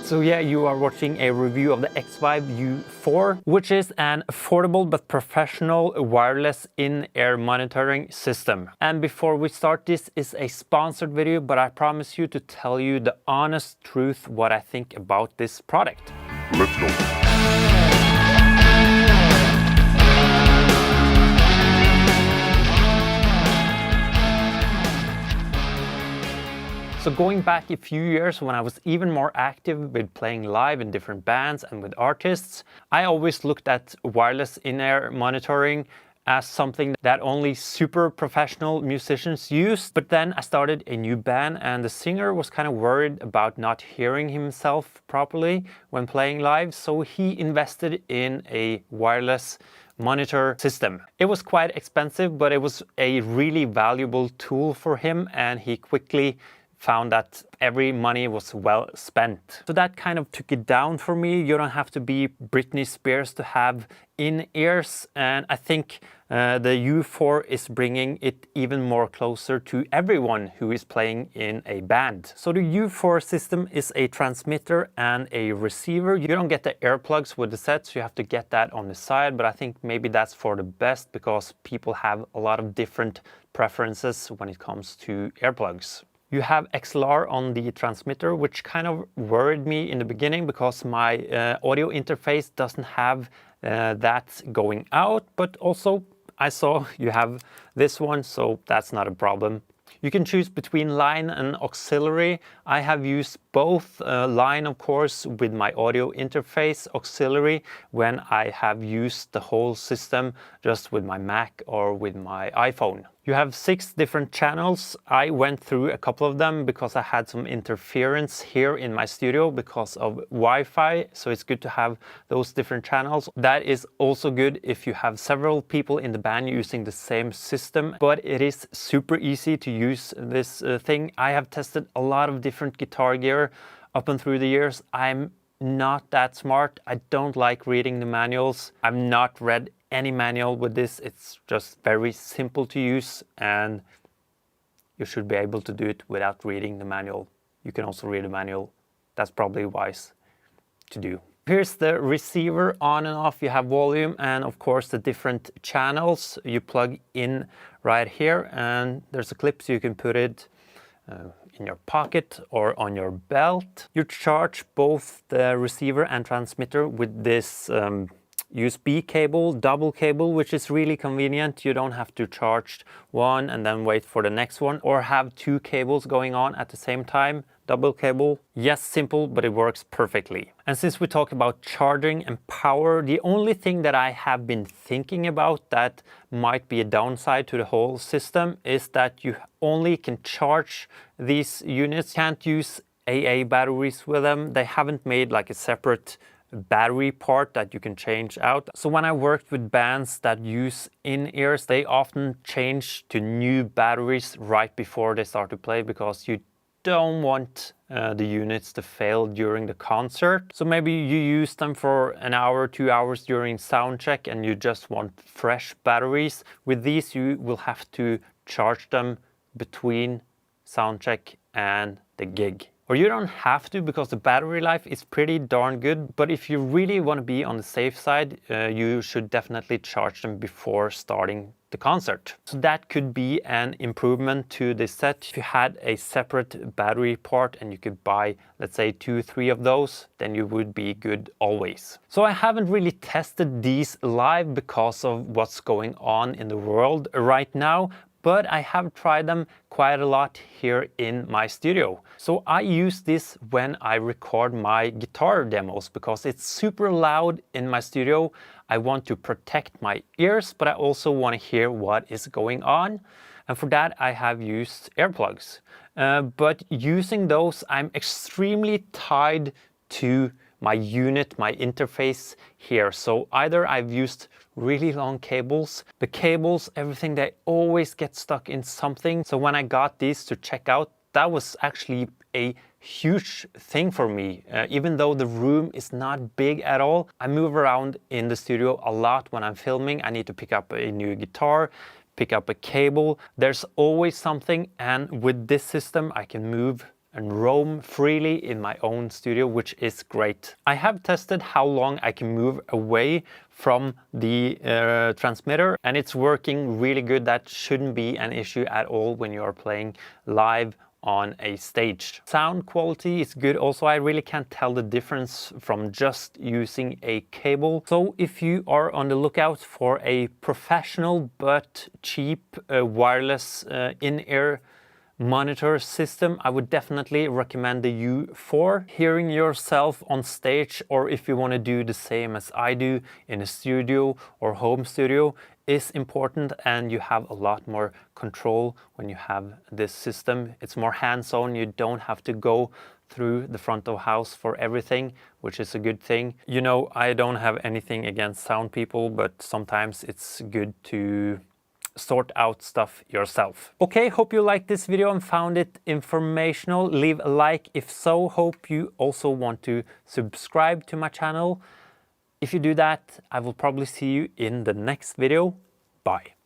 So yeah, you are watching a review of the Xvive U4, which is an affordable but professional wireless in-ear monitoring system. And before we start, this is a sponsored video, but I promise you to tell you the honest truth what I think about this product. Let's go. So going back a few years when I was even more active with playing live in different bands and with artists, I always looked at wireless in-ear monitoring as something that only super professional musicians use. But then I started a new band and the singer was kind of worried about not hearing himself properly when playing live, so he invested in a wireless monitor system. It was quite expensive, but it was a really valuable tool for him, and he quickly found that every money was well spent. So that kind of took it down for me. You don't have to be Britney Spears to have in-ears, and I think the U4 is bringing it even more closer to everyone who is playing in a band. So the U4 system is a transmitter and a receiver. You don't get the earplugs with the set, so you have to get that on the side, but I think maybe that's for the best because people have a lot of different preferences when it comes to earplugs. You have XLR on the transmitter, which kind of worried me in the beginning because my audio interface doesn't have that going out, but also I saw you have this one, so that's not a problem. You can choose between line and auxiliary. I have used both line, of course, with my audio interface, auxiliary when I have used the whole system just with my Mac or with my iPhone. You have 6 different channels. I went through a couple of them because I had some interference here in my studio because of Wi-Fi, so it's good to have those different channels. That is also good if you have several people in the band using the same system, but it is super easy to use this thing. I have tested a lot of different guitar gear up and through the years. I'm not that smart. I don't like reading the manuals. I've not read any manual with this. It's just very simple to use, and you should be able to do it without reading the manual. You can also read the manual. That's probably wise to do. Here's the receiver on and off. You have volume and of course the different channels you plug in right here, and there's a clip so you can put it in your pocket or on your belt. You charge both the receiver and transmitter with this USB cable, double cable, which is really convenient. You don't have to charge one and then wait for the next one or have 2 cables going on at the same time. Double cable. Yes, simple, but it works perfectly. And since we talk about charging and power, the only thing that I have been thinking about that might be a downside to the whole system is that you only can charge these units. Can't use AA batteries with them. They haven't made like a separate battery part that you can change out. So when I worked with bands that use in-ears, they often change to new batteries right before they start to play because you don't want the units to fail during the concert. So maybe you use them for an hour, 2 hours during sound check and you just want fresh batteries. With these you will have to charge them between sound check and the gig. Or you don't have to because the battery life is pretty darn good, but if you really want to be on the safe side, you should definitely charge them before starting the concert. So that could be an improvement to this set. If you had a separate battery part and you could buy, let's say 2-3 of those, then you would be good always. So I haven't really tested these live because of what's going on in the world right now, but I have tried them quite a lot here in my studio. So I use this when I record my guitar demos because it's super loud in my studio. I want to protect my ears, but I also want to hear what is going on. And for that, I have used earplugs. But using those, I'm extremely tied to my unit, my interface here. So either I've used really long cables, the cables, everything, they always get stuck in something. So when I got these to check out, that was actually a huge thing for me. Even though the room is not big at all, I move around in the studio a lot when I'm filming. I need to pick up a new guitar, pick up a cable. There's always something, and with this system I can move and roam freely in my own studio, which is great. I have tested how long I can move away from the transmitter, and it's working really good. That shouldn't be an issue at all when you are playing live on a stage. Sound quality is good also. I really can't tell the difference from just using a cable. So if you are on the lookout for a professional but cheap wireless in-ear monitor system, I would definitely recommend the U4. Hearing yourself on stage, or if you want to do the same as I do in a studio or home studio, is important, and you have a lot more control when you have this system. It's more hands-on. You don't have to go through the front of house for everything, which is a good thing. You know, I don't have anything against sound people, but sometimes it's good to sort out stuff yourself. Okay, hope you liked this video and found it informational. Leave a like if so. Hope you also want to subscribe to my channel. If you do that, I will probably see you in the next video. Bye.